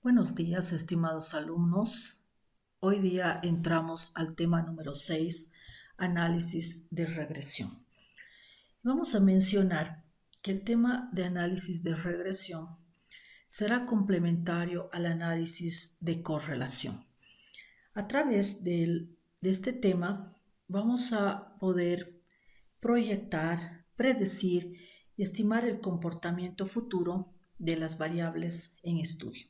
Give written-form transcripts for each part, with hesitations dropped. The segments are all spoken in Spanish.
Buenos días, estimados alumnos. Hoy día entramos al tema número 6, análisis de regresión. Vamos a mencionar que el tema de análisis de regresión será complementario al análisis de correlación. A través de este tema vamos a poder proyectar, predecir y estimar el comportamiento futuro de las variables en estudio.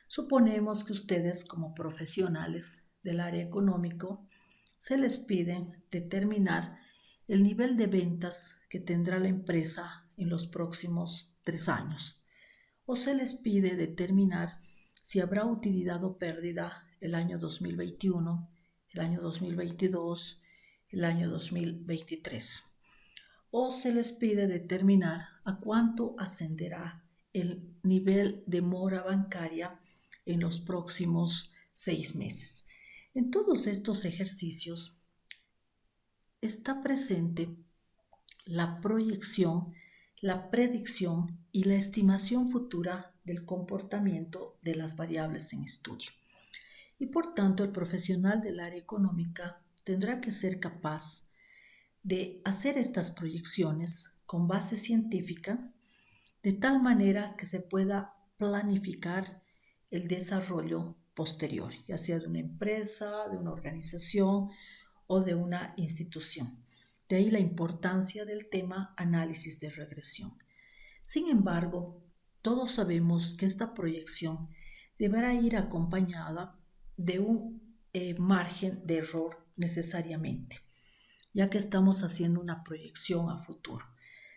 Suponemos que ustedes, como profesionales del área económico, se les pide determinar el nivel de ventas que tendrá la empresa en los próximos 3 años, o se les pide determinar si habrá utilidad o pérdida el año 2021, el año 2022, el año 2023, o se les pide determinar a cuánto ascenderá el nivel de mora bancaria en los próximos 6 meses. En todos estos ejercicios está presente la proyección, la predicción y la estimación futura del comportamiento de las variables en estudio. Y por tanto, el profesional del área económica tendrá que ser capaz de hacer estas proyecciones con base científica de tal manera que se pueda planificar el desarrollo posterior, ya sea de una empresa, de una organización o de una institución. De ahí la importancia del tema análisis de regresión. Sin embargo, todos sabemos que esta proyección deberá ir acompañada de un margen de error necesariamente, ya que estamos haciendo una proyección a futuro.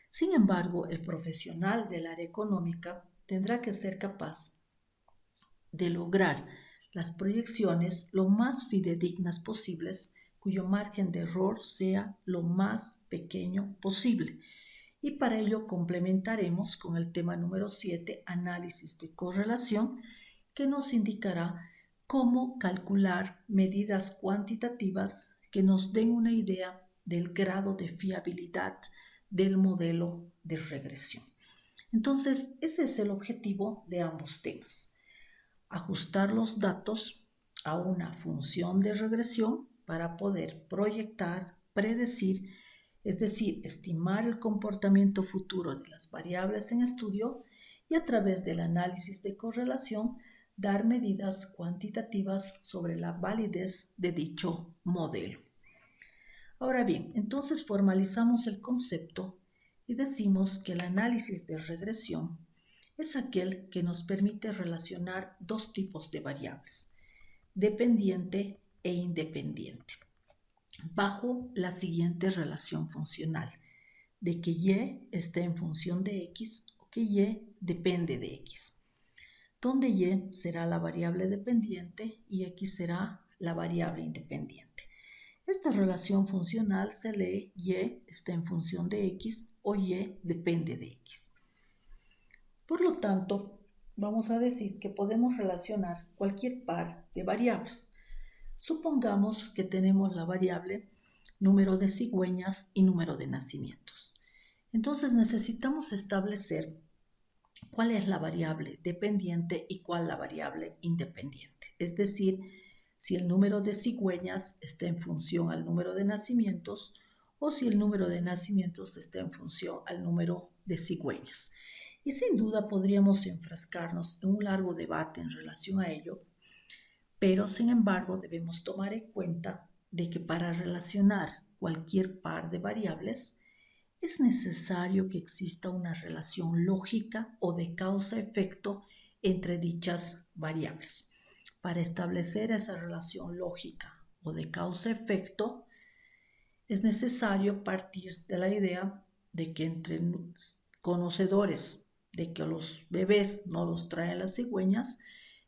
Sin embargo, el profesional del área económica tendrá que ser capaz de lograr las proyecciones lo más fidedignas posibles, cuyo margen de error sea lo más pequeño posible. Y para ello complementaremos con el tema número 7, análisis de correlación, que nos indicará cómo calcular medidas cuantitativas que nos den una idea del grado de fiabilidad del modelo de regresión. Entonces, ese es el objetivo de ambos temas. Ajustar los datos a una función de regresión para poder proyectar, predecir, es decir, estimar el comportamiento futuro de las variables en estudio y a través del análisis de correlación dar medidas cuantitativas sobre la validez de dicho modelo. Ahora bien, entonces formalizamos el concepto y decimos que el análisis de regresión es aquel que nos permite relacionar dos tipos de variables, dependiente e independiente, bajo la siguiente relación funcional, de que Y está en función de X o que Y depende de X, donde Y será la variable dependiente y X será la variable independiente. Esta relación funcional se lee Y está en función de X o Y depende de X. Por lo tanto, vamos a decir que podemos relacionar cualquier par de variables. Supongamos que tenemos la variable número de cigüeñas y número de nacimientos. Entonces necesitamos establecer cuál es la variable dependiente y cuál la variable independiente. Es decir, si el número de cigüeñas está en función al número de nacimientos o si el número de nacimientos está en función al número de cigüeñas. Y sin duda podríamos enfrascarnos en un largo debate en relación a ello, pero sin embargo debemos tomar en cuenta de que para relacionar cualquier par de variables es necesario que exista una relación lógica o de causa-efecto entre dichas variables. Para establecer esa relación lógica o de causa-efecto, es necesario partir de la idea de que entre conocedores de que los bebés no los traen las cigüeñas,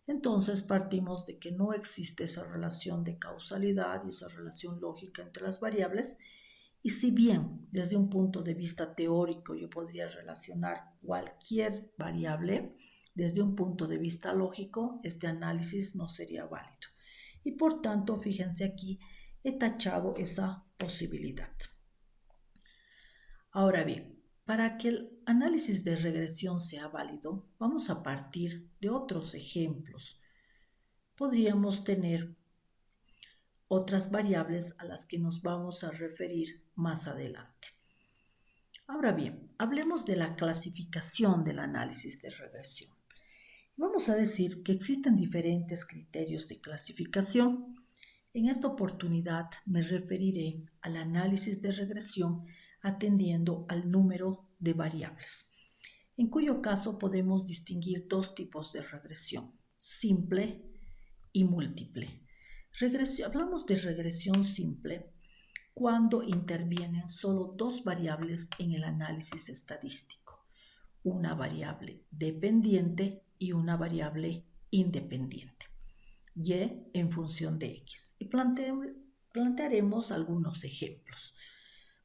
entonces partimos de que no existe esa relación de causalidad y esa relación lógica entre las variables. Y si bien desde un punto de vista teórico yo podría relacionar cualquier variable, desde un punto de vista lógico este análisis no sería válido. Y por tanto, fíjense aquí, he tachado esa posibilidad. Ahora bien, Para que el análisis de regresión sea válido, vamos a partir de otros ejemplos. Podríamos tener otras variables a las que nos vamos a referir más adelante. Ahora bien, hablemos de la clasificación del análisis de regresión. Vamos a decir que existen diferentes criterios de clasificación. En esta oportunidad me referiré al análisis de regresión atendiendo al número de variables, en cuyo caso podemos distinguir dos tipos de regresión, simple y múltiple. Hablamos de regresión simple cuando intervienen solo dos variables en el análisis estadístico, una variable dependiente y una variable independiente, y en función de x. Y plantearemos algunos ejemplos.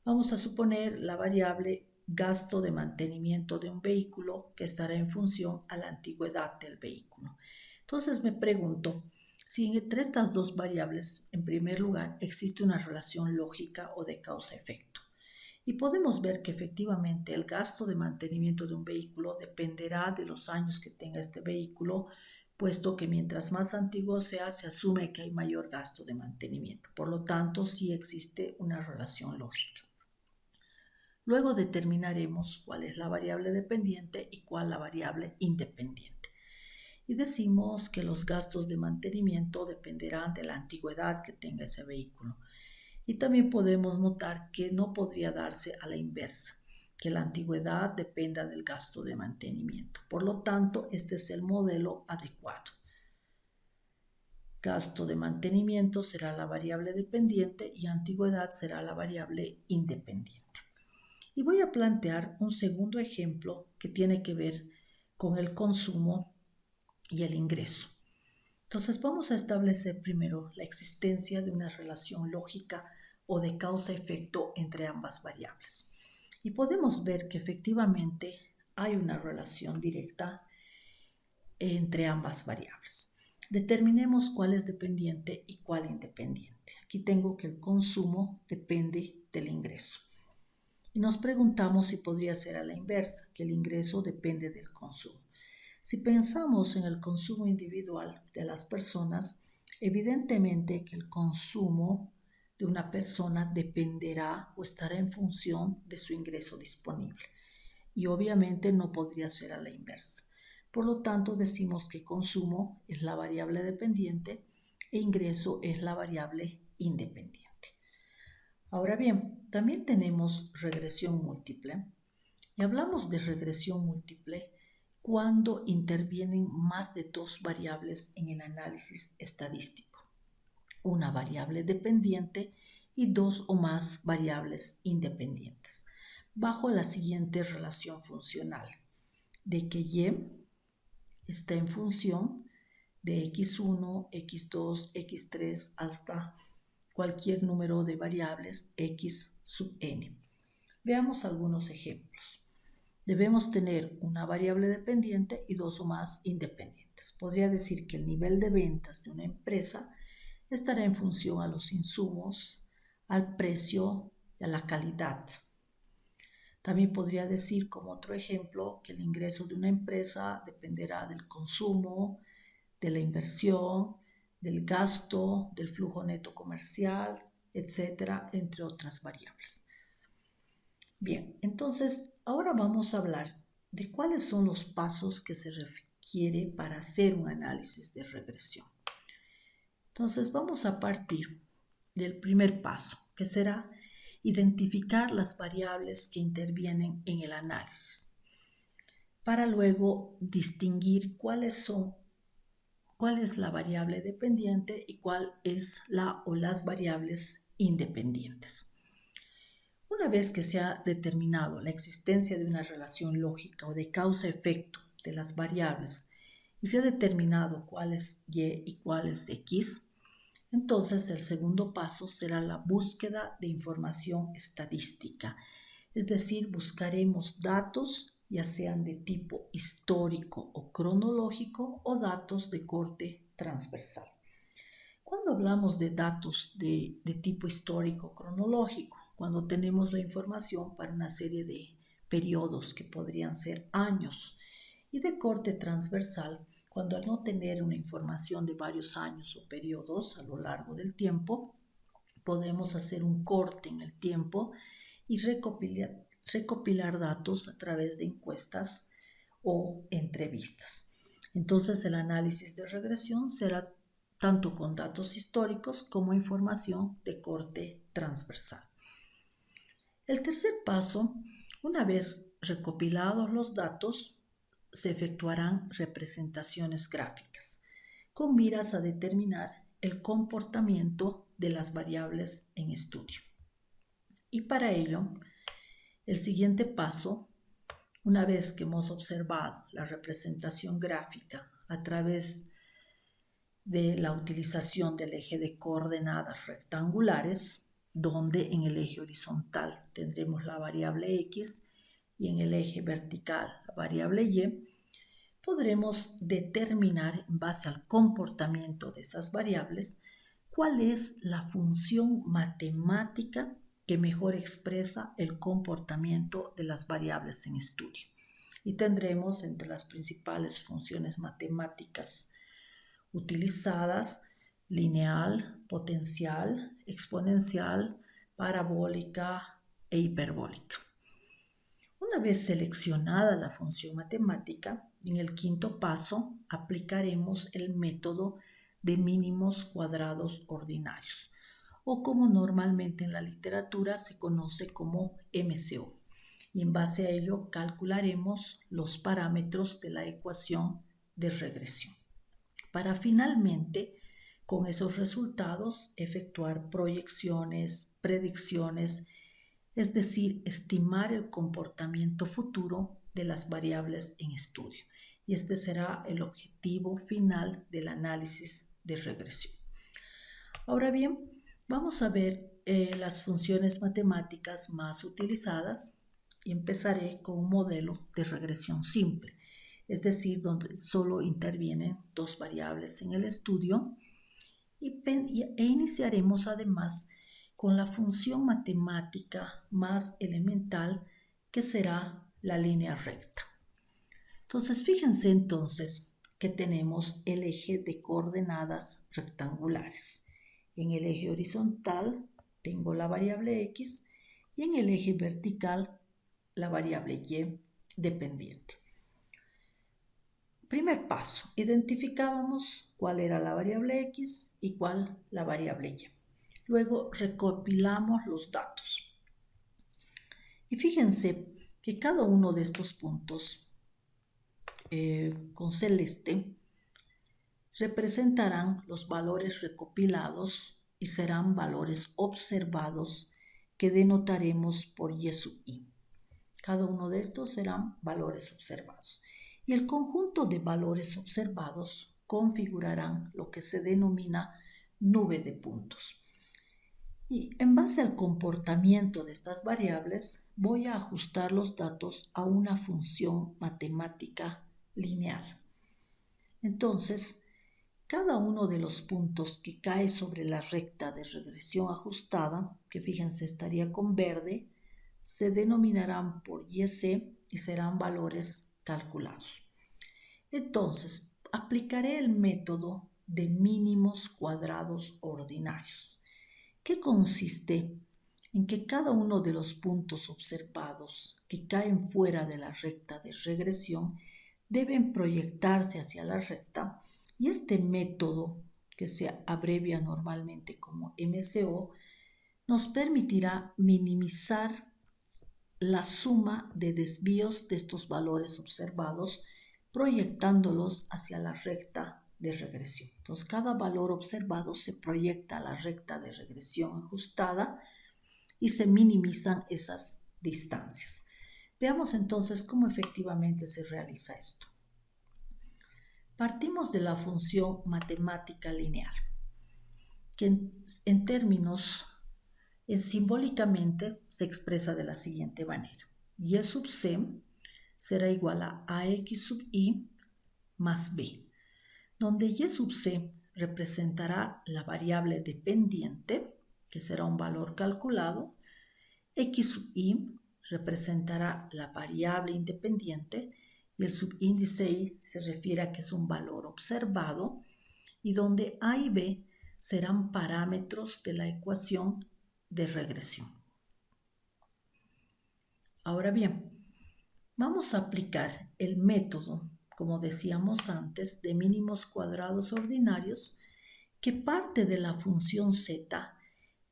Vamos a suponer la variable gasto de mantenimiento de un vehículo que estará en función a la antigüedad del vehículo. Entonces me pregunto si entre estas dos variables, en primer lugar, existe una relación lógica o de causa-efecto. Y podemos ver que efectivamente el gasto de mantenimiento de un vehículo dependerá de los años que tenga este vehículo, puesto que mientras más antiguo sea, se asume que hay mayor gasto de mantenimiento. Por lo tanto, sí existe una relación lógica. Luego determinaremos cuál es la variable dependiente y cuál la variable independiente. Y decimos que los gastos de mantenimiento dependerán de la antigüedad que tenga ese vehículo. Y también podemos notar que no podría darse a la inversa, que la antigüedad dependa del gasto de mantenimiento. Por lo tanto, este es el modelo adecuado. Gasto de mantenimiento será la variable dependiente y antigüedad será la variable independiente. Y voy a plantear un segundo ejemplo que tiene que ver con el consumo y el ingreso. Entonces vamos a establecer primero la existencia de una relación lógica o de causa-efecto entre ambas variables. Y podemos ver que efectivamente hay una relación directa entre ambas variables. Determinemos cuál es dependiente y cuál independiente. Aquí tengo que el consumo depende del ingreso. Y nos preguntamos si podría ser a la inversa, que el ingreso depende del consumo. Si pensamos en el consumo individual de las personas, evidentemente que el consumo de una persona dependerá o estará en función de su ingreso disponible. Y obviamente no podría ser a la inversa. Por lo tanto, decimos que consumo es la variable dependiente e ingreso es la variable independiente. Ahora bien, también tenemos regresión múltiple y hablamos de regresión múltiple cuando intervienen más de dos variables en el análisis estadístico, una variable dependiente y dos o más variables independientes, bajo la siguiente relación funcional, de que y está en función de x1, x2, x3 hasta cualquier número de variables x sub n. Veamos algunos ejemplos. Debemos tener una variable dependiente y dos o más independientes. Podría decir que el nivel de ventas de una empresa estará en función a los insumos, al precio y a la calidad. También podría decir, como otro ejemplo, que el ingreso de una empresa dependerá del consumo, de la inversión, del gasto, del flujo neto comercial, etcétera, entre otras variables. Bien, entonces ahora vamos a hablar de cuáles son los pasos que se requiere para hacer un análisis de regresión. Entonces vamos a partir del primer paso, que será identificar las variables que intervienen en el análisis, para luego distinguir cuál es la variable dependiente y cuál es la o las variables independientes. Una vez que se ha determinado la existencia de una relación lógica o de causa-efecto de las variables y se ha determinado cuál es y y cuál es x, entonces el segundo paso será la búsqueda de información estadística, es decir, buscaremos datos ya sean de tipo histórico o cronológico o datos de corte transversal. Cuando hablamos de datos de tipo histórico cronológico, cuando tenemos la información para una serie de periodos que podrían ser años, y de corte transversal cuando al no tener una información de varios años o periodos a lo largo del tiempo, podemos hacer un corte en el tiempo y recopilar datos a través de encuestas o entrevistas. Entonces el análisis de regresión será tanto con datos históricos como información de corte transversal. El tercer paso, una vez recopilados los datos, se efectuarán representaciones gráficas con miras a determinar el comportamiento de las variables en estudio. Y para ello, el siguiente paso, una vez que hemos observado la representación gráfica a través de la utilización del eje de coordenadas rectangulares, donde en el eje horizontal tendremos la variable X y en el eje vertical la variable Y, podremos determinar en base al comportamiento de esas variables cuál es la función matemática que mejor expresa el comportamiento de las variables en estudio. Y tendremos entre las principales funciones matemáticas utilizadas lineal, potencial, exponencial, parabólica e hiperbólica. Una vez seleccionada la función matemática, en el quinto paso aplicaremos el método de mínimos cuadrados ordinarios, o como normalmente en la literatura se conoce como MCO. Y en base a ello calcularemos los parámetros de la ecuación de regresión, para finalmente, con esos resultados, efectuar proyecciones, predicciones, es decir, estimar el comportamiento futuro de las variables en estudio. Y este será el objetivo final del análisis de regresión. Ahora bien, vamos a ver las funciones matemáticas más utilizadas y empezaré con un modelo de regresión simple, es decir, donde solo intervienen dos variables en el estudio, e iniciaremos además con la función matemática más elemental, que será la línea recta. Entonces, fíjense entonces que tenemos el eje de coordenadas rectangulares. En el eje horizontal tengo la variable X y en el eje vertical la variable Y dependiente. Primer paso, identificábamos cuál era la variable X y cuál la variable Y. Luego recopilamos los datos. Y fíjense que cada uno de estos puntos con celeste representarán los valores recopilados y serán valores observados que denotaremos por Y sub I. Cada uno de estos serán valores observados. Y el conjunto de valores observados configurarán lo que se denomina nube de puntos. Y en base al comportamiento de estas variables, voy a ajustar los datos a una función matemática lineal. Entonces, cada uno de los puntos que cae sobre la recta de regresión ajustada, que fíjense estaría con verde, se denominarán por YC y serán valores calculados. Entonces, aplicaré el método de mínimos cuadrados ordinarios, que consiste en que cada uno de los puntos observados que caen fuera de la recta de regresión deben proyectarse hacia la recta, y este método, que se abrevia normalmente como MCO, nos permitirá minimizar la suma de desvíos de estos valores observados, proyectándolos hacia la recta de regresión. Entonces, cada valor observado se proyecta a la recta de regresión ajustada y se minimizan esas distancias. Veamos entonces cómo efectivamente se realiza esto. Partimos de la función matemática lineal, que en términos simbólicamente se expresa de la siguiente manera. Y sub c será igual a ax sub i más b, donde y sub c representará la variable dependiente, que será un valor calculado, x sub i representará la variable independiente y el subíndice I se refiere a que es un valor observado y donde A y B serán parámetros de la ecuación de regresión. Ahora bien, vamos a aplicar el método, como decíamos antes, de mínimos cuadrados ordinarios que parte de la función z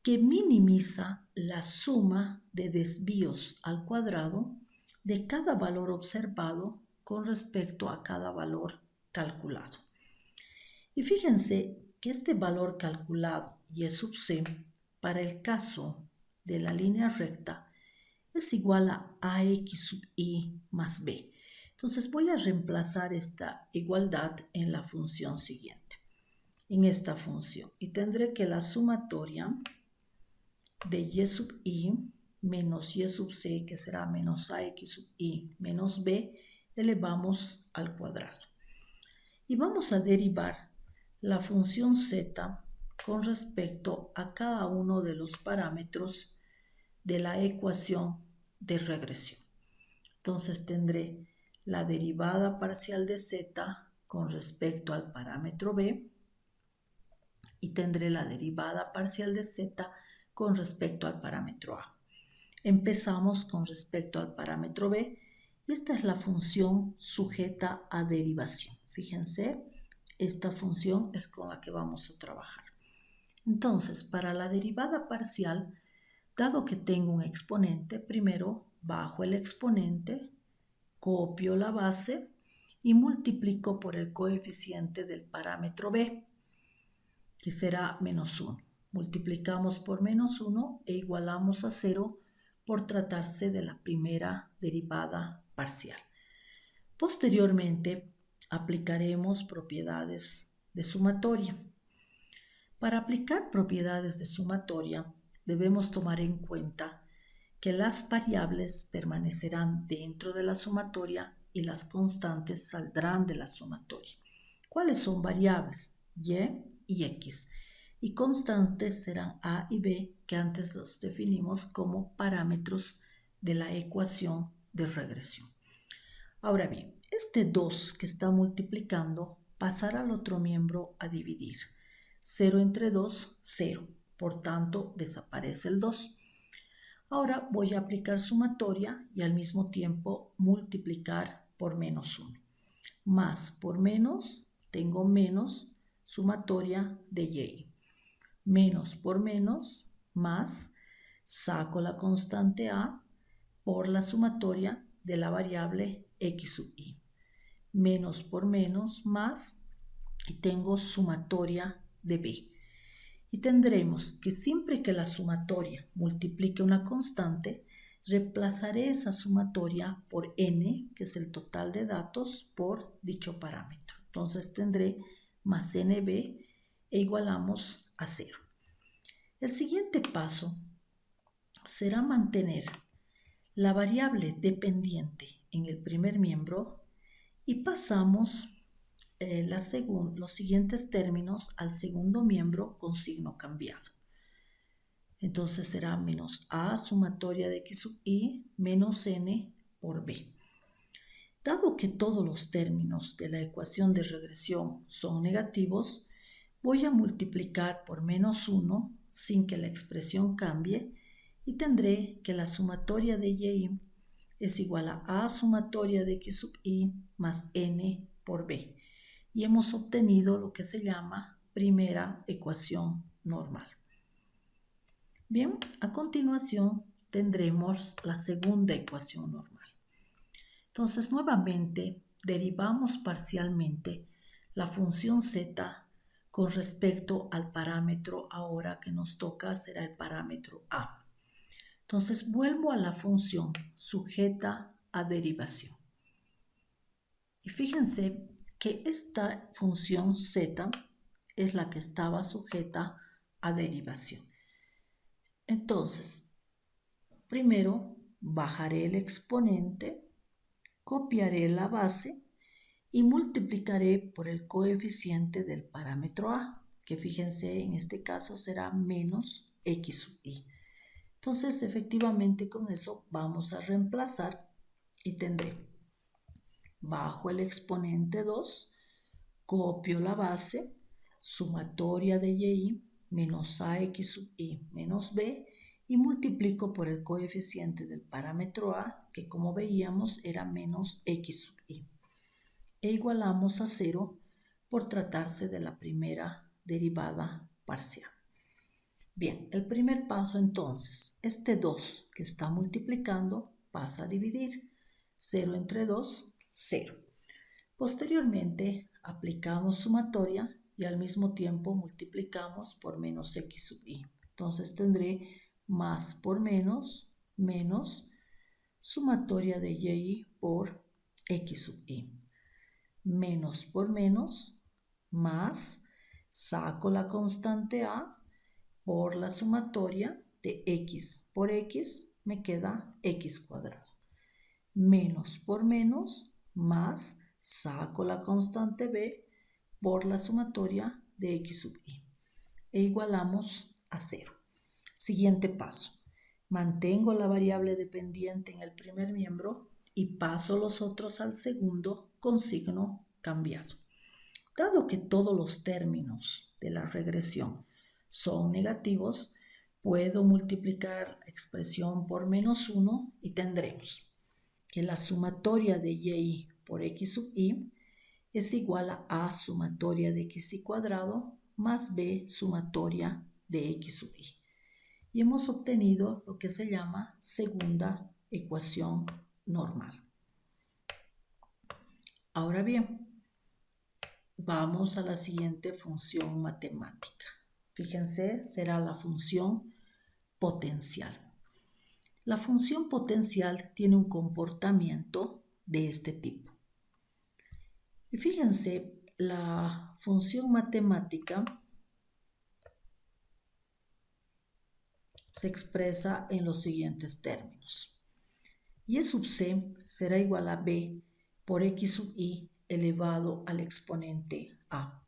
que minimiza la suma de desvíos al cuadrado de cada valor observado con respecto a cada valor calculado. Y fíjense que este valor calculado y sub c para el caso de la línea recta es igual a ax sub i más b. Entonces voy a reemplazar esta igualdad en la función siguiente, en esta función, y tendré que la sumatoria de y sub i menos y sub c, que será menos ax sub i menos b, elevamos al cuadrado. Y vamos a derivar la función z con respecto a cada uno de los parámetros de la ecuación de regresión. Entonces tendré la derivada parcial de z con respecto al parámetro b y tendré la derivada parcial de z con respecto al parámetro a. Empezamos con respecto al parámetro b y esta es la función sujeta a derivación. Fíjense, esta función es con la que vamos a trabajar. Entonces, para la derivada parcial, dado que tengo un exponente, primero bajo el exponente, copio la base y multiplico por el coeficiente del parámetro b, que será menos 1. Multiplicamos por menos 1 e igualamos a 0 por tratarse de la primera derivada parcial. Posteriormente, aplicaremos propiedades de sumatoria. Para aplicar propiedades de sumatoria, debemos tomar en cuenta que las variables permanecerán dentro de la sumatoria y las constantes saldrán de la sumatoria. ¿Cuáles son variables? Y x. Y constantes serán a y b, que antes los definimos como parámetros de la ecuación de regresión. Ahora bien, este 2 que está multiplicando pasará al otro miembro a dividir. 0 entre 2, 0. Por tanto, desaparece el 2. Ahora voy a aplicar sumatoria y al mismo tiempo multiplicar por menos 1. Más por menos, tengo menos sumatoria de y. Menos por menos, más, saco la constante a por la sumatoria de la variable x sub i. Menos por menos, más, y tengo sumatoria de b. Y tendremos que siempre que la sumatoria multiplique una constante, reemplazaré esa sumatoria por n, que es el total de datos, por dicho parámetro. Entonces tendré más nb e igualamos a 0. El siguiente paso será mantener la variable dependiente en el primer miembro y pasamos los siguientes términos al segundo miembro con signo cambiado. Entonces será menos a sumatoria de x sub i menos n por b. Dado que todos los términos de la ecuación de regresión son negativos, voy a multiplicar por menos 1 sin que la expresión cambie y tendré que la sumatoria de y es igual a sumatoria de x sub i más n por b. Y hemos obtenido lo que se llama primera ecuación normal. Bien, a continuación tendremos la segunda ecuación normal. Entonces, nuevamente derivamos parcialmente la función z con respecto al parámetro ahora que nos toca será el parámetro a. Entonces, vuelvo a la función sujeta a derivación. Y fíjense que esta función z es la que estaba sujeta a derivación. Entonces, primero bajaré el exponente, copiaré la base y multiplicaré por el coeficiente del parámetro a, que fíjense en este caso será menos x sub i. Entonces, efectivamente, con eso vamos a reemplazar y tendré bajo el exponente 2, copio la base, sumatoria de y menos ax sub y menos b, y multiplico por el coeficiente del parámetro a, que como veíamos era menos x sub y. E igualamos a 0 por tratarse de la primera derivada parcial. Bien, el primer paso entonces, este 2 que está multiplicando pasa a dividir. 0 entre 2, 0. Posteriormente aplicamos sumatoria y al mismo tiempo multiplicamos por menos x sub y. Entonces tendré más por menos, menos sumatoria de y por x sub y. Menos por menos, más, saco la constante a por la sumatoria de x por x, me queda x cuadrado. Menos por menos, más, saco la constante b por la sumatoria de x sub y. E igualamos a 0. Siguiente paso. Mantengo la variable dependiente en el primer miembro y paso los otros al segundo con signo cambiado. Dado que todos los términos de la regresión son negativos, puedo multiplicar la expresión por menos 1 y tendremos que la sumatoria de y por x sub y es igual a sumatoria de x cuadrado más b sumatoria de x sub y. Y hemos obtenido lo que se llama segunda ecuación normal. Ahora bien, vamos a la siguiente función matemática. Fíjense, será la función potencial. La función potencial tiene un comportamiento de este tipo. Y fíjense, la función matemática se expresa en los siguientes términos. Y sub c será igual a b por x sub y elevado al exponente a,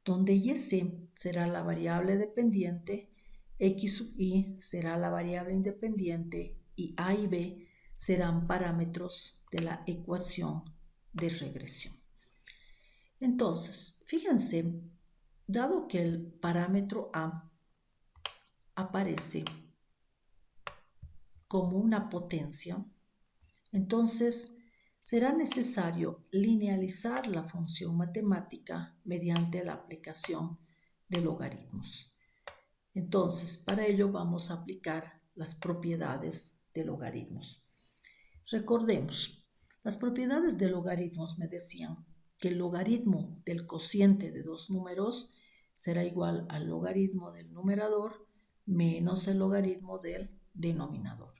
donde y(c) será la variable dependiente, x sub y será la variable independiente y a y b serán parámetros de la ecuación de regresión. Entonces, fíjense, dado que el parámetro a aparece como una potencia, entonces será necesario linealizar la función matemática mediante la aplicación de logaritmos. Entonces, para ello vamos a aplicar las propiedades de logaritmos. Recordemos, las propiedades de logaritmos me decían que el logaritmo del cociente de dos números será igual al logaritmo del numerador menos el logaritmo del denominador.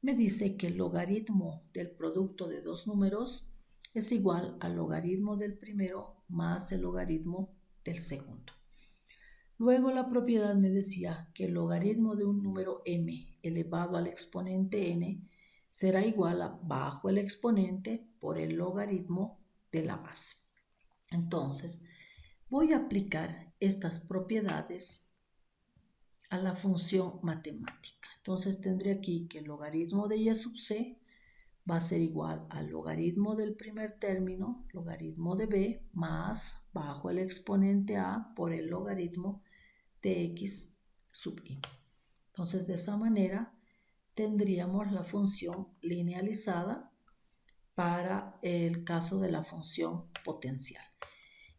Me dice que el logaritmo del producto de dos números es igual al logaritmo del primero más el logaritmo del segundo. Luego la propiedad me decía que el logaritmo de un número m elevado al exponente n será igual a bajo el exponente por el logaritmo de la base. Entonces, voy a aplicar estas propiedades a la función matemática. Entonces tendré aquí que el logaritmo de y sub c va a ser igual al logaritmo del primer término, logaritmo de b, más bajo el exponente a por el logaritmo de x sub y. Entonces de esa manera tendríamos la función linealizada para el caso de la función potencial.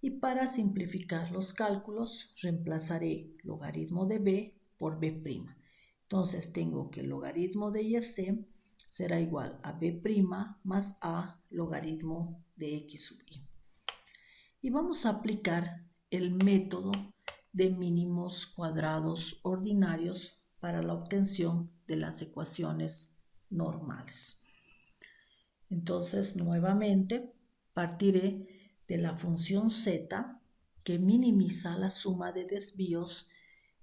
Y para simplificar los cálculos, reemplazaré logaritmo de b por b'. Entonces tengo que el logaritmo de y(c) será igual a b' más a logaritmo de x sub y. Y vamos a aplicar el método de mínimos cuadrados ordinarios para la obtención de las ecuaciones normales. Entonces, nuevamente, partiré de la función z, que minimiza la suma de desvíos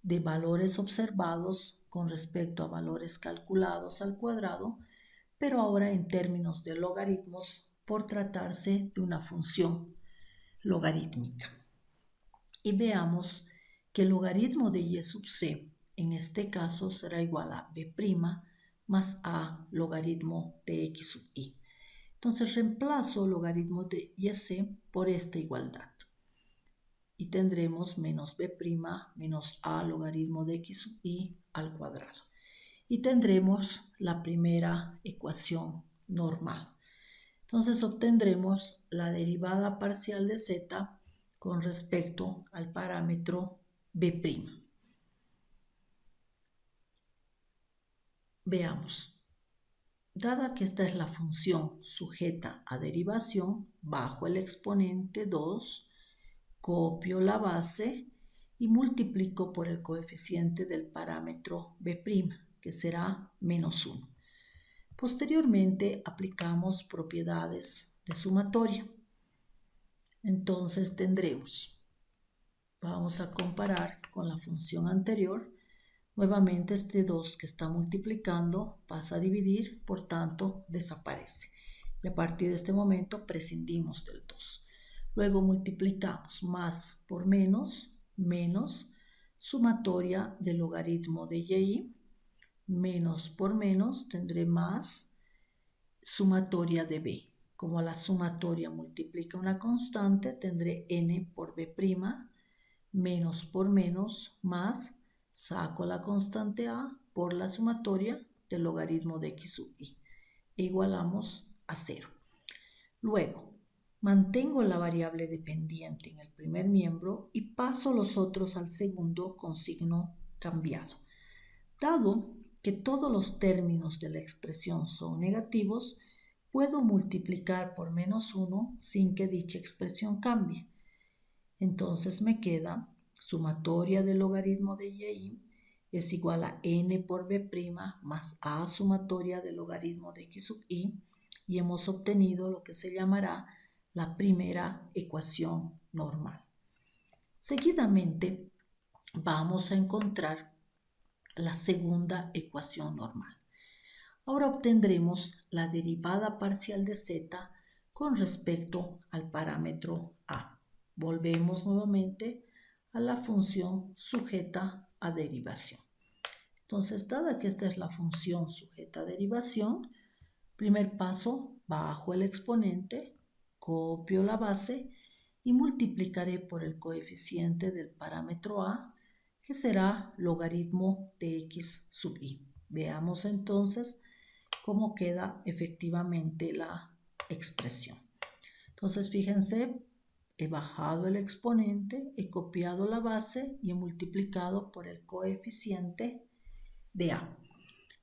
de valores observados con respecto a valores calculados al cuadrado, pero ahora en términos de logaritmos por tratarse de una función logarítmica. Y veamos que el logaritmo de y sub c en este caso será igual a b' más a logaritmo de x sub i. Entonces reemplazo logaritmo de y/c por esta igualdad. Y tendremos menos b' menos a logaritmo de x sub i al cuadrado. Y tendremos la primera ecuación normal. Entonces obtendremos la derivada parcial de z con respecto al parámetro b'. Veamos. Dada que esta es la función sujeta a derivación, bajo el exponente 2, copio la base y multiplico por el coeficiente del parámetro b', que será menos 1. Posteriormente aplicamos propiedades de sumatoria. Entonces tendremos, vamos a comparar con la función anterior, nuevamente este 2 que está multiplicando pasa a dividir, por tanto desaparece. Y a partir de este momento prescindimos del 2. Luego multiplicamos más por menos, menos sumatoria del logaritmo de y, menos por menos tendré más sumatoria de b. Como la sumatoria multiplica una constante, tendré n por b', menos por menos más, saco la constante a por la sumatoria del logaritmo de x sub i e igualamos a 0. Luego, mantengo la variable dependiente en el primer miembro y paso los otros al segundo con signo cambiado. Dado que todos los términos de la expresión son negativos, puedo multiplicar por menos 1 sin que dicha expresión cambie. Entonces me queda sumatoria del logaritmo de y es igual a n por b' más a sumatoria del logaritmo de x sub i, y hemos obtenido lo que se llamará la primera ecuación normal. Seguidamente vamos a encontrar la segunda ecuación normal. Ahora obtendremos la derivada parcial de z con respecto al parámetro a. Volvemos nuevamente a la función sujeta a derivación. Entonces, dada que esta es la función sujeta a derivación, primer paso, bajo el exponente, copio la base y multiplicaré por el coeficiente del parámetro a, que será logaritmo de x sub i. Veamos entonces cómo queda efectivamente la expresión. Entonces, fíjense, he bajado el exponente, he copiado la base y he multiplicado por el coeficiente de a.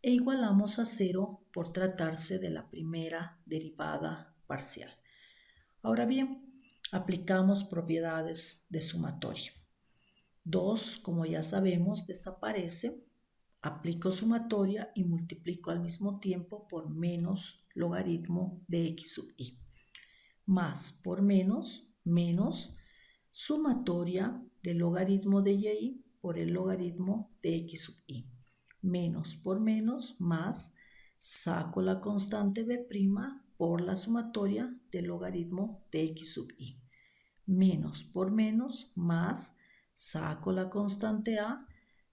E igualamos a 0 por tratarse de la primera derivada parcial. Ahora bien, aplicamos propiedades de sumatoria. 2, como ya sabemos, desaparece. Aplico sumatoria y multiplico al mismo tiempo por menos logaritmo de x sub i. Más por menos, menos sumatoria del logaritmo de y por el logaritmo de x sub i. Menos por menos, más, saco la constante b' por la sumatoria del logaritmo de x sub i. Menos por menos, más, saco la constante a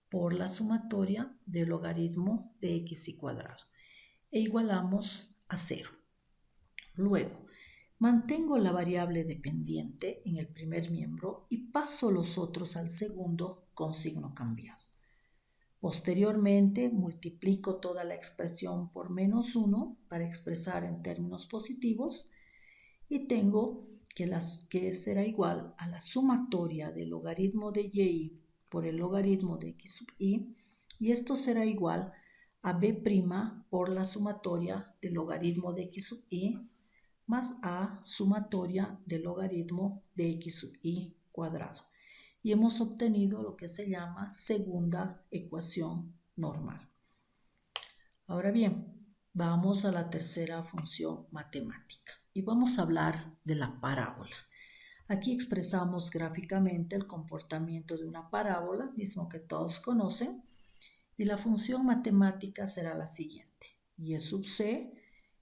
por la sumatoria del logaritmo de x cuadrado. E igualamos a 0. Luego, mantengo la variable dependiente en el primer miembro y paso los otros al segundo con signo cambiado. Posteriormente, multiplico toda la expresión por menos 1 para expresar en términos positivos y tengo que será igual a la sumatoria del logaritmo de y por el logaritmo de x sub i, y esto será igual a b' por la sumatoria del logaritmo de x sub i más a sumatoria del logaritmo de x sub i cuadrado. Y hemos obtenido lo que se llama segunda ecuación normal. Ahora bien, vamos a la tercera función matemática y vamos a hablar de la parábola. Aquí expresamos gráficamente el comportamiento de una parábola, mismo que todos conocen, y la función matemática será la siguiente. Y sub c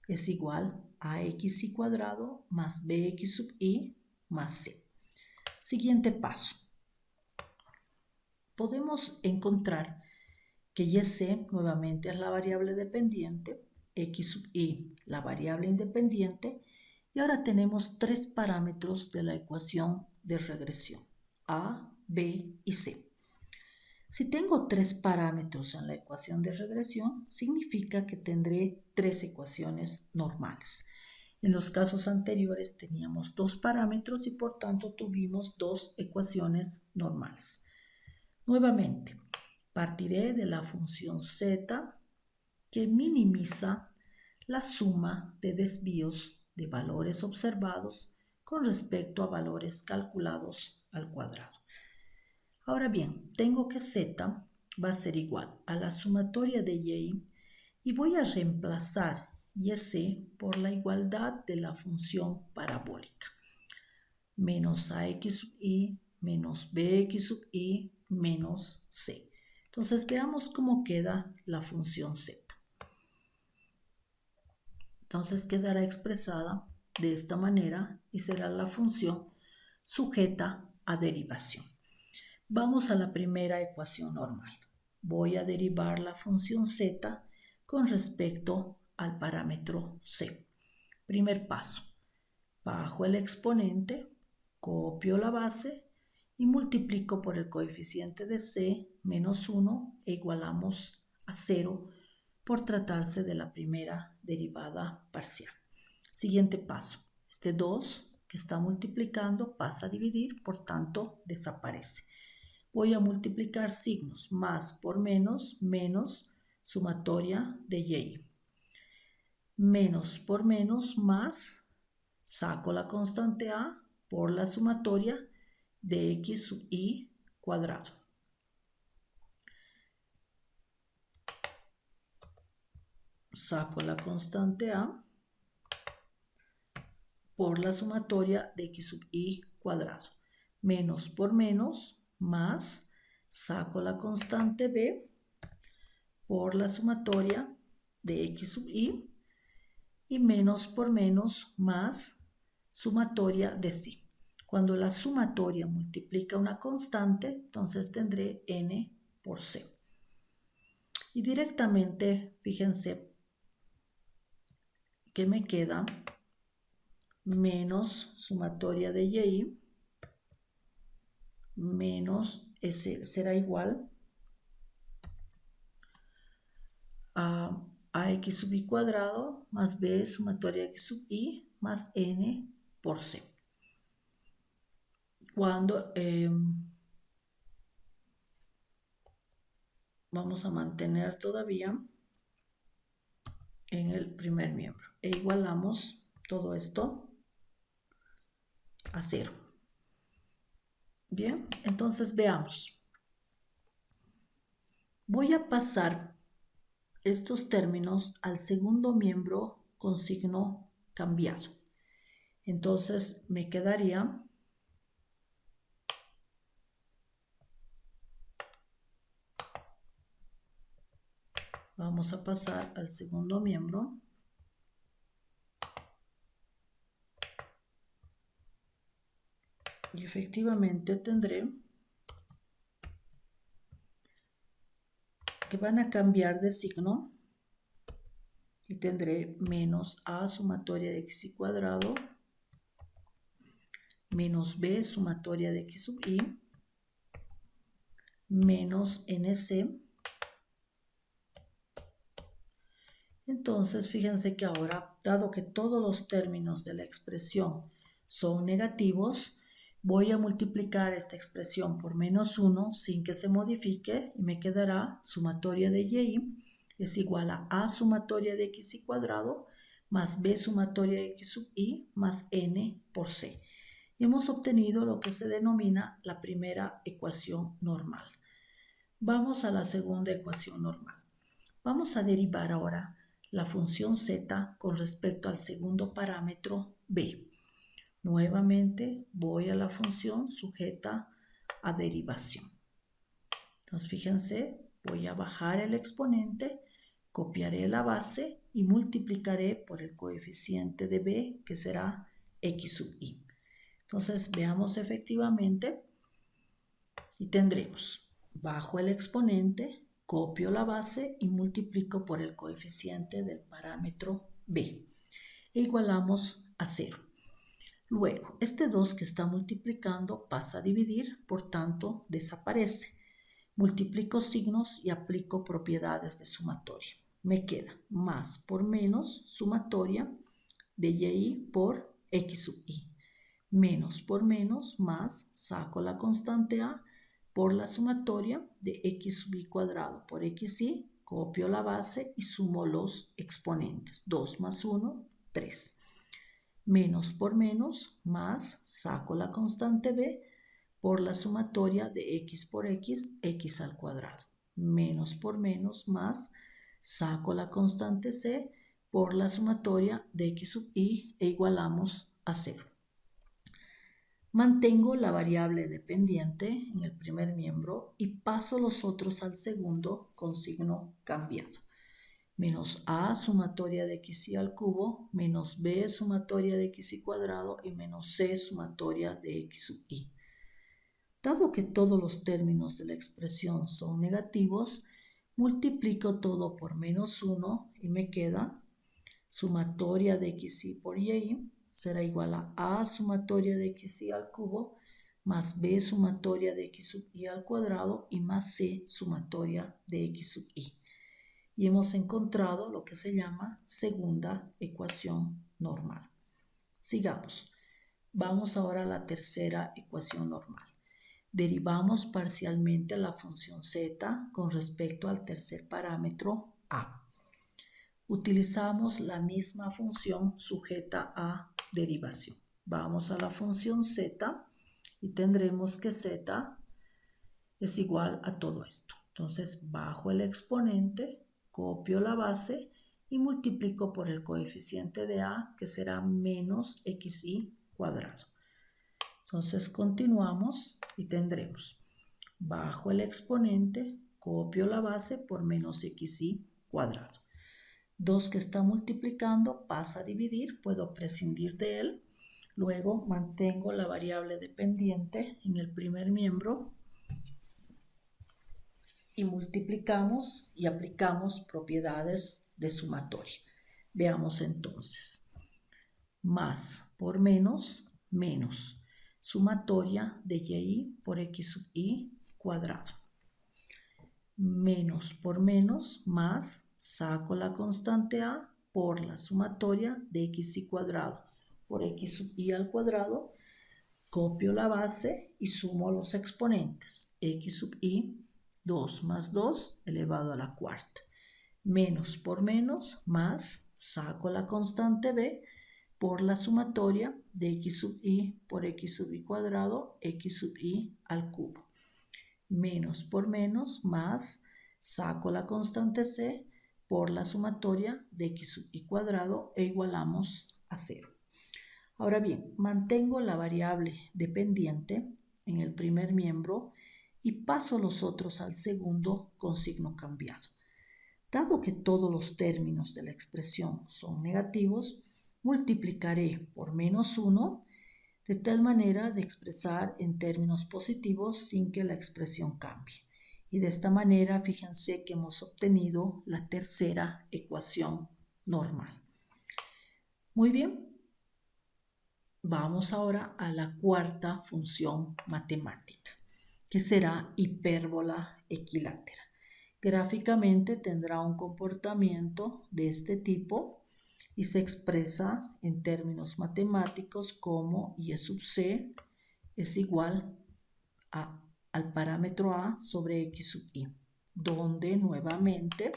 es igual a x cuadrado más bx sub i más c. Siguiente paso. Podemos encontrar que YC nuevamente es la variable dependiente, X sub I la variable independiente, y ahora tenemos tres parámetros de la ecuación de regresión, A, B y C. Si tengo tres parámetros en la ecuación de regresión, significa que tendré tres ecuaciones normales. En los casos anteriores teníamos dos parámetros y por tanto tuvimos dos ecuaciones normales. Nuevamente, partiré de la función z que minimiza la suma de desvíos de valores observados con respecto a valores calculados al cuadrado. Ahora bien, tengo que z va a ser igual a la sumatoria de y voy a reemplazar yc por la igualdad de la función parabólica. Menos ax sub i menos bx sub i menos c. Entonces veamos cómo queda la función z. Entonces quedará expresada de esta manera y será la función sujeta a derivación. Vamos a la primera ecuación normal. Voy a derivar la función z con respecto al parámetro c. Primer paso. Bajo el exponente, copio la base y multiplico por el coeficiente de c menos 1 e igualamos a 0 por tratarse de la primera derivada parcial. Siguiente paso. Este 2 que está multiplicando pasa a dividir, por tanto desaparece. Voy a multiplicar signos, más por menos, sumatoria de y. Menos por menos, más, saco la constante a por la sumatoria de x sub i cuadrado. Saco la constante a por la sumatoria de x sub i cuadrado. Menos por menos, más, saco la constante b por la sumatoria de x sub i y menos por menos, más, sumatoria de c. Cuando la sumatoria multiplica una constante, entonces tendré n por c. Y directamente, fíjense que me queda menos sumatoria de y menos s será igual a ax sub i cuadrado más b sumatoria de x sub i más n por c. Cuando vamos a mantener todavía en el primer miembro e igualamos todo esto a 0. Bien, entonces veamos. Voy a pasar estos términos al segundo miembro con signo cambiado. Entonces me quedaría vamos a pasar al segundo miembro. Y efectivamente tendré que van a cambiar de signo y tendré menos a sumatoria de x cuadrado menos b sumatoria de x sub i menos nc. Entonces fíjense que ahora, dado que todos los términos de la expresión son negativos, voy a multiplicar esta expresión por menos 1 sin que se modifique y me quedará sumatoria de y es igual a sumatoria de x cuadrado más b sumatoria de x sub i más n por c. Y hemos obtenido lo que se denomina la primera ecuación normal. Vamos a la segunda ecuación normal. Vamos a derivar ahora la función z con respecto al segundo parámetro b. Nuevamente voy a la función sujeta a derivación. Entonces fíjense, voy a bajar el exponente, copiaré la base y multiplicaré por el coeficiente de b, que será x sub i. Entonces veamos efectivamente y tendremos bajo el exponente, copio la base y multiplico por el coeficiente del parámetro b. E igualamos a 0. Luego, este 2 que está multiplicando pasa a dividir, por tanto, desaparece. Multiplico signos y aplico propiedades de sumatoria. Me queda más por menos sumatoria de y por x sub y. Menos por menos más, saco la constante a por la sumatoria de x sub y cuadrado por xy, copio la base y sumo los exponentes. 2 más 1, 3. Menos por menos más, saco la constante b por la sumatoria de x por x, x al cuadrado. Menos por menos más, saco la constante c por la sumatoria de x sub y e igualamos a 0. Mantengo la variable dependiente en el primer miembro y paso los otros al segundo con signo cambiado. Menos a sumatoria de xy al cubo, menos b sumatoria de xy cuadrado y menos c sumatoria de x sub y. Dado que todos los términos de la expresión son negativos, multiplico todo por menos 1 y me queda sumatoria de xy por y será igual a sumatoria de xy al cubo más b sumatoria de x sub y al cuadrado y más c sumatoria de x sub y. Y hemos encontrado lo que se llama segunda ecuación normal. Sigamos. Vamos ahora a la tercera ecuación normal. Derivamos parcialmente la función z con respecto al tercer parámetro a. Utilizamos la misma función sujeta a derivación. Vamos a la función z y tendremos que z es igual a todo esto. Entonces bajo el exponente, copio la base y multiplico por el coeficiente de a, que será menos xy cuadrado. Entonces continuamos y tendremos bajo el exponente, copio la base por menos xy cuadrado. 2 que está multiplicando pasa a dividir, puedo prescindir de él. Luego mantengo la variable dependiente en el primer miembro y multiplicamos y aplicamos propiedades de sumatoria. Veamos entonces. Más por menos, menos. Sumatoria de y por x sub y cuadrado. Menos por menos, más, saco la constante a por la sumatoria de xy cuadrado por x sub y al cuadrado, copio la base y sumo los exponentes. X sub y, 2 más 2 elevado a la cuarta. Menos por menos, más, saco la constante b por la sumatoria de x sub y por x sub y cuadrado, x sub y al cubo. Menos por menos, más, saco la constante c por la sumatoria de x sub y cuadrado e igualamos a 0. Ahora bien, mantengo la variable dependiente en el primer miembro y paso los otros al segundo con signo cambiado. Dado que todos los términos de la expresión son negativos, multiplicaré por menos 1 de tal manera de expresar en términos positivos sin que la expresión cambie. Y de esta manera, fíjense que hemos obtenido la tercera ecuación normal. Muy bien, vamos ahora a la cuarta función matemática, que será hipérbola equilátera. Gráficamente tendrá un comportamiento de este tipo y se expresa en términos matemáticos como y sub c es igual al parámetro a sobre x sub y, donde nuevamente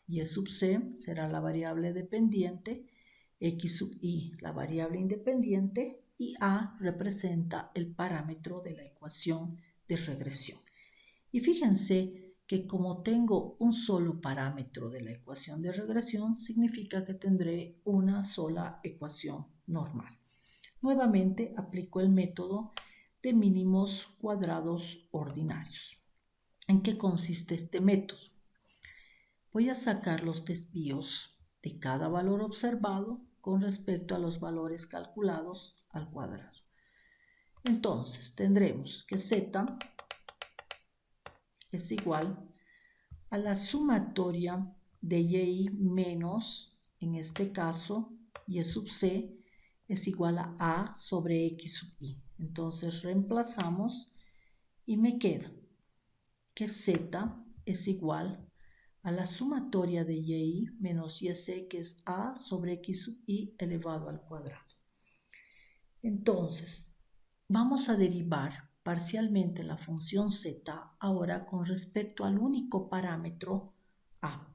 y sub c será la variable dependiente, x sub y la variable independiente y a representa el parámetro de la ecuación de regresión. Y fíjense que como tengo un solo parámetro de la ecuación de regresión, significa que tendré una sola ecuación normal. Nuevamente aplico el método de mínimos cuadrados ordinarios. ¿En qué consiste este método? Voy a sacar los desvíos de cada valor observado con respecto a los valores calculados al cuadrado. Entonces tendremos que z es igual a la sumatoria de y menos, en este caso, y sub c es igual a sobre x sub y. Entonces reemplazamos y me queda que z es igual a la sumatoria de y menos yc, que es a sobre x sub y elevado al cuadrado. Entonces, vamos a derivar parcialmente la función z ahora con respecto al único parámetro a.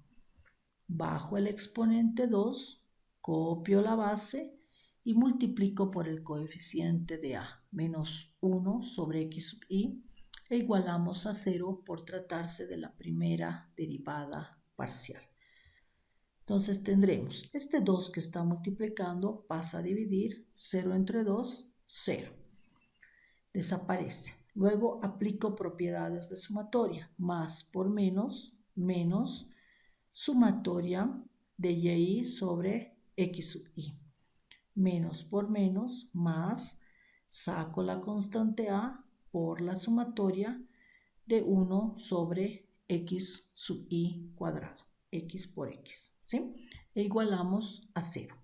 Bajo el exponente 2, copio la base y multiplico por el coeficiente de a, menos 1 sobre x sub y, e igualamos a 0 por tratarse de la primera derivada parcial. Entonces tendremos este 2 que está multiplicando, pasa a dividir, 0 entre 2, 0. Desaparece. Luego aplico propiedades de sumatoria, más por menos, menos sumatoria de y sobre x sub y. Menos por menos, más, saco la constante a por la sumatoria de 1 sobre x sub y cuadrado, x por x, ¿sí? E igualamos a 0.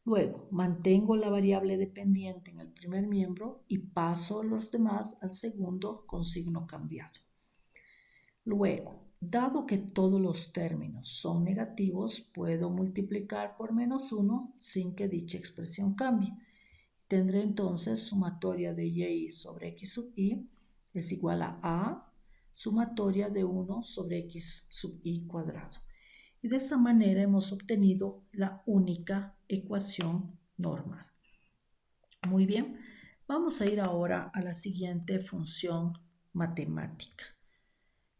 Luego, mantengo la variable dependiente en el primer miembro y paso los demás al segundo con signo cambiado. Luego, dado que todos los términos son negativos, puedo multiplicar por menos 1 sin que dicha expresión cambie. Tendré entonces sumatoria de y sobre x sub y es igual a sumatoria de 1 sobre x sub y cuadrado. Y de esa manera hemos obtenido la única ecuación normal. Muy bien, vamos a ir ahora a la siguiente función matemática,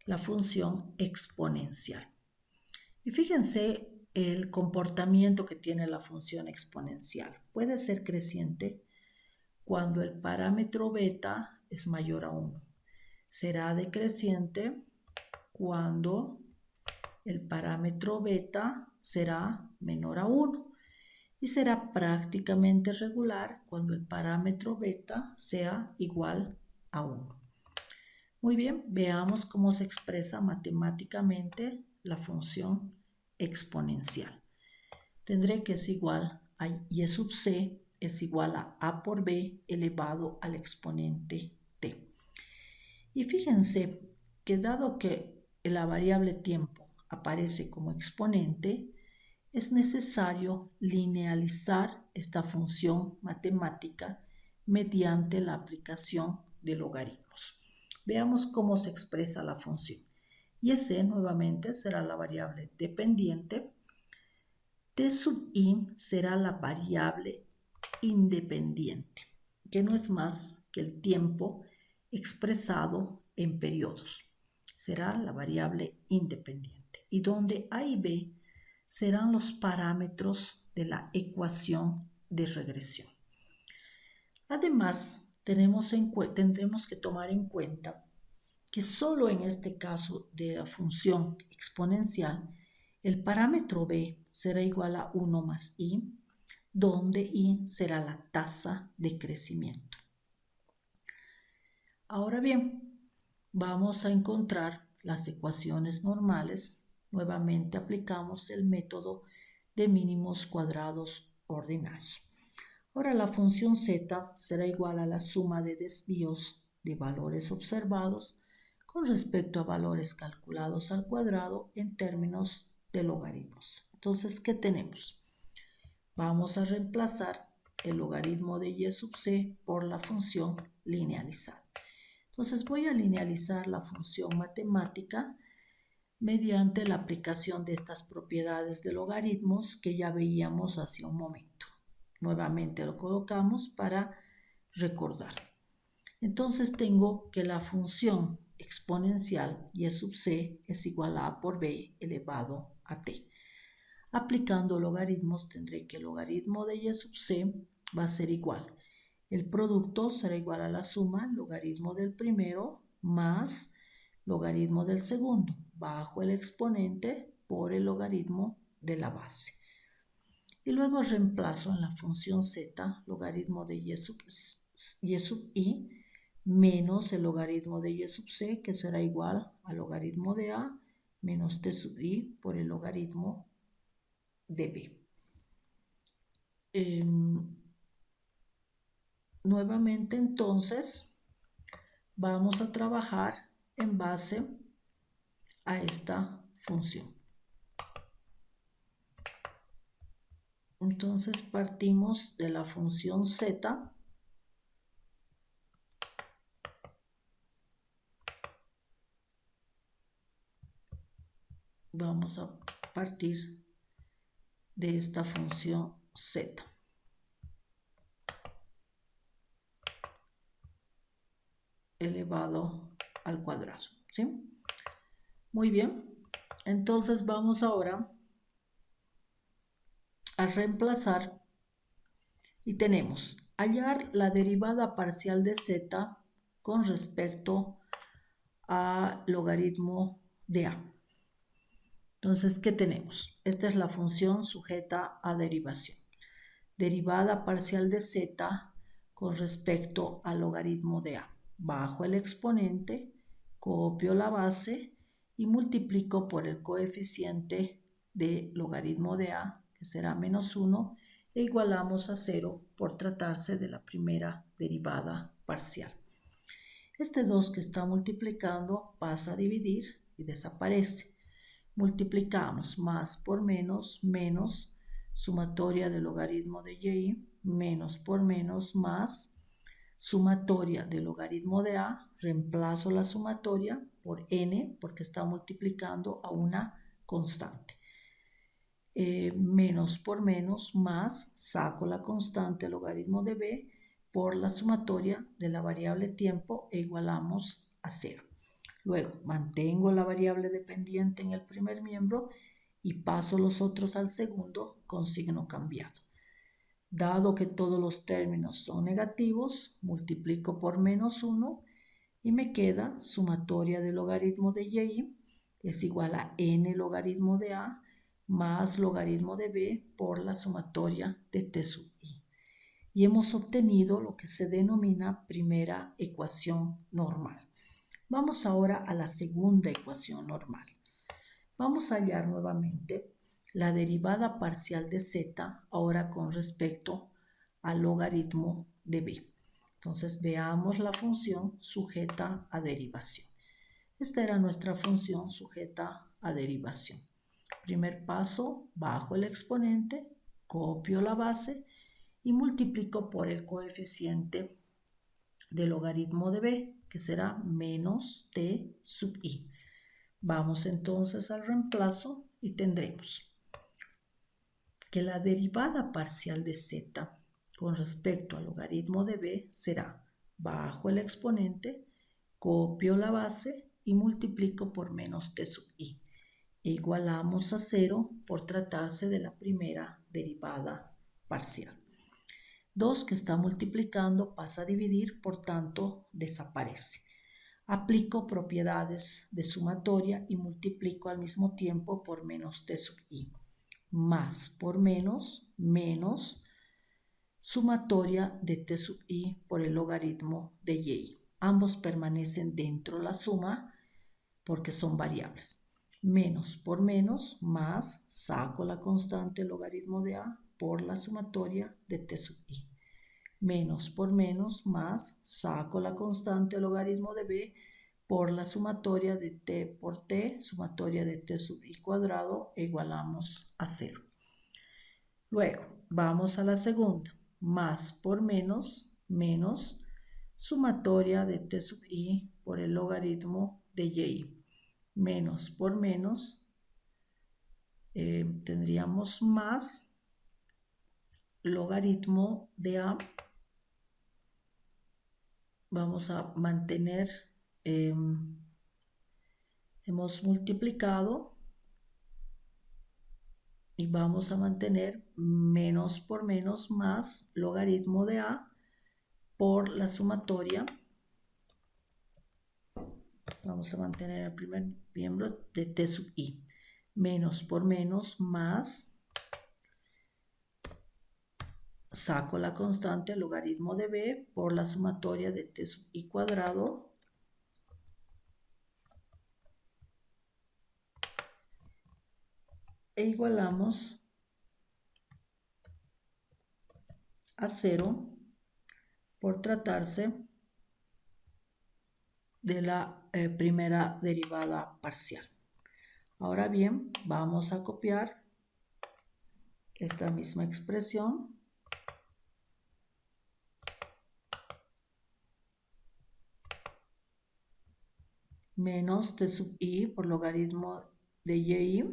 la función exponencial. Y fíjense el comportamiento que tiene la función exponencial. Puede ser creciente cuando el parámetro beta es mayor a 1. Será decreciente cuando el parámetro beta será menor a 1 y será prácticamente regular cuando el parámetro beta sea igual a 1. Muy bien, veamos cómo se expresa matemáticamente la función exponencial. Tendré que es igual a y sub c es igual a por b elevado al exponente t. Y fíjense que dado que la variable tiempo aparece como exponente, es necesario linealizar esta función matemática mediante la aplicación de logaritmos. Veamos cómo se expresa la función. Y ese nuevamente será la variable dependiente. T sub i será la variable independiente, que no es más que el tiempo expresado en periodos. Será la variable independiente. Y donde a y b serán los parámetros de la ecuación de regresión. Además, tendremos que tomar en cuenta que solo en este caso de la función exponencial, el parámetro b será igual a 1 más i, donde i será la tasa de crecimiento. Ahora bien, vamos a encontrar las ecuaciones normales. Nuevamente aplicamos el método de mínimos cuadrados ordinarios. Ahora la función z será igual a la suma de desvíos de valores observados con respecto a valores calculados al cuadrado en términos de logaritmos. Entonces, ¿qué tenemos? Vamos a reemplazar el logaritmo de y sub c por la función linealizada. Entonces voy a linealizar la función matemática mediante la aplicación de estas propiedades de logaritmos que ya veíamos hace un momento. Nuevamente lo colocamos para recordar. Entonces tengo que la función exponencial y sub c es igual a por b elevado a t. Aplicando logaritmos tendré que el logaritmo de y sub c va a ser igual. El producto será igual a la suma logaritmo del primero más logaritmo del segundo bajo el exponente por el logaritmo de la base. Y luego reemplazo en la función z logaritmo de y sub i menos el logaritmo de y sub c, que será igual al logaritmo de a menos t sub i por el logaritmo de b. Nuevamente entonces vamos a trabajar en base a esta función. Entonces partimos de la función z. Vamos a partir de esta función z. Elevado al cuadrado, ¿sí? Muy bien. Entonces vamos ahora a reemplazar y tenemos hallar la derivada parcial de z con respecto a logaritmo de a. Entonces, ¿qué tenemos? Esta es la función sujeta a derivación. Derivada parcial de z con respecto al logaritmo de a. Bajo el exponente, copio la base y multiplico por el coeficiente de logaritmo de a, que será menos 1, e igualamos a 0 por tratarse de la primera derivada parcial. Este 2 que está multiplicando pasa a dividir y desaparece. Multiplicamos más por menos, menos sumatoria del logaritmo de y, menos por menos, más sumatoria del logaritmo de a, reemplazo la sumatoria por n, porque está multiplicando a una constante. Menos por menos, más, saco la constante logaritmo de b por la sumatoria de la variable tiempo e igualamos a 0. Luego, mantengo la variable dependiente en el primer miembro y paso los otros al segundo con signo cambiado. Dado que todos los términos son negativos, multiplico por menos 1 y me queda sumatoria del logaritmo de y es igual a n logaritmo de a más logaritmo de b por la sumatoria de t sub i. Y hemos obtenido lo que se denomina primera ecuación normal. Vamos ahora a la segunda ecuación normal. Vamos a hallar nuevamente la derivada parcial de z ahora con respecto al logaritmo de b. Entonces veamos la función sujeta a derivación. Esta era nuestra función sujeta a derivación. Primer paso, bajo el exponente, copio la base y multiplico por el coeficiente del logaritmo de b, que será menos t sub i. Vamos entonces al reemplazo y tendremos que la derivada parcial de z con respecto al logaritmo de b será bajo el exponente, copio la base y multiplico por menos t sub i. E igualamos a 0 por tratarse de la primera derivada parcial. 2 que está multiplicando pasa a dividir, por tanto desaparece. Aplico propiedades de sumatoria y multiplico al mismo tiempo por menos t sub i. Más por menos, menos sumatoria de t sub i por el logaritmo de y. Ambos permanecen dentro de la suma porque son variables. Menos por menos, más, saco la constante logaritmo de a por la sumatoria de t sub i. Menos por menos, más, saco la constante logaritmo de b por la sumatoria de t por t, sumatoria de t sub i cuadrado, e igualamos a 0. Luego, vamos a la segunda. Más por menos, menos, sumatoria de t sub i por el logaritmo de y. Menos por menos, tendríamos más logaritmo de a. Vamos a mantener, hemos multiplicado y vamos a mantener menos por menos más logaritmo de a por la sumatoria. Vamos a mantener el primer miembro de t sub i. Menos por menos más, saco la constante logaritmo de b por la sumatoria de t sub i cuadrado, e igualamos a 0 por tratarse de la primera derivada parcial. Ahora bien, vamos a copiar esta misma expresión menos t sub i por logaritmo de y,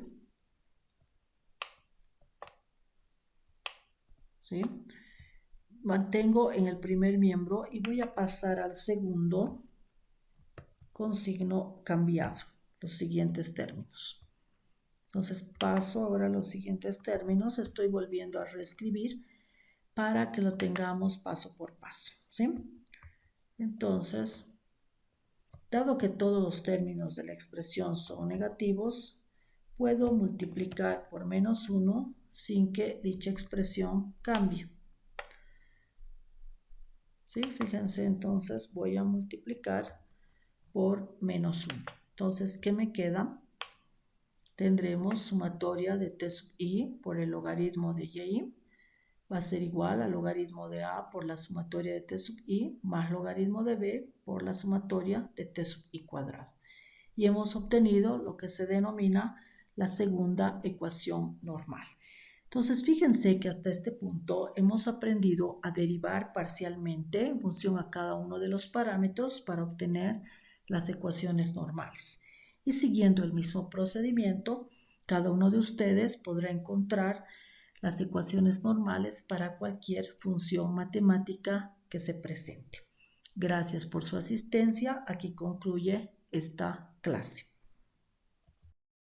¿sí? Mantengo en el primer miembro y voy a pasar al segundo con signo cambiado, los siguientes términos. Entonces paso ahora a los siguientes términos, estoy volviendo a reescribir para que lo tengamos paso por paso, ¿sí? Entonces, dado que todos los términos de la expresión son negativos, puedo multiplicar por menos 1 sin que dicha expresión cambie. ¿Sí? Fíjense, entonces voy a multiplicar por menos 1. Entonces, ¿qué me queda? Tendremos sumatoria de t sub i por el logaritmo de y. Va a ser igual al logaritmo de a por la sumatoria de t sub i más logaritmo de b por la sumatoria de t sub i cuadrado. Y hemos obtenido lo que se denomina la segunda ecuación normal. Entonces, fíjense que hasta este punto hemos aprendido a derivar parcialmente en función a cada uno de los parámetros para obtener las ecuaciones normales. Y siguiendo el mismo procedimiento, cada uno de ustedes podrá encontrar las ecuaciones normales para cualquier función matemática que se presente. Gracias por su asistencia. Aquí concluye esta clase.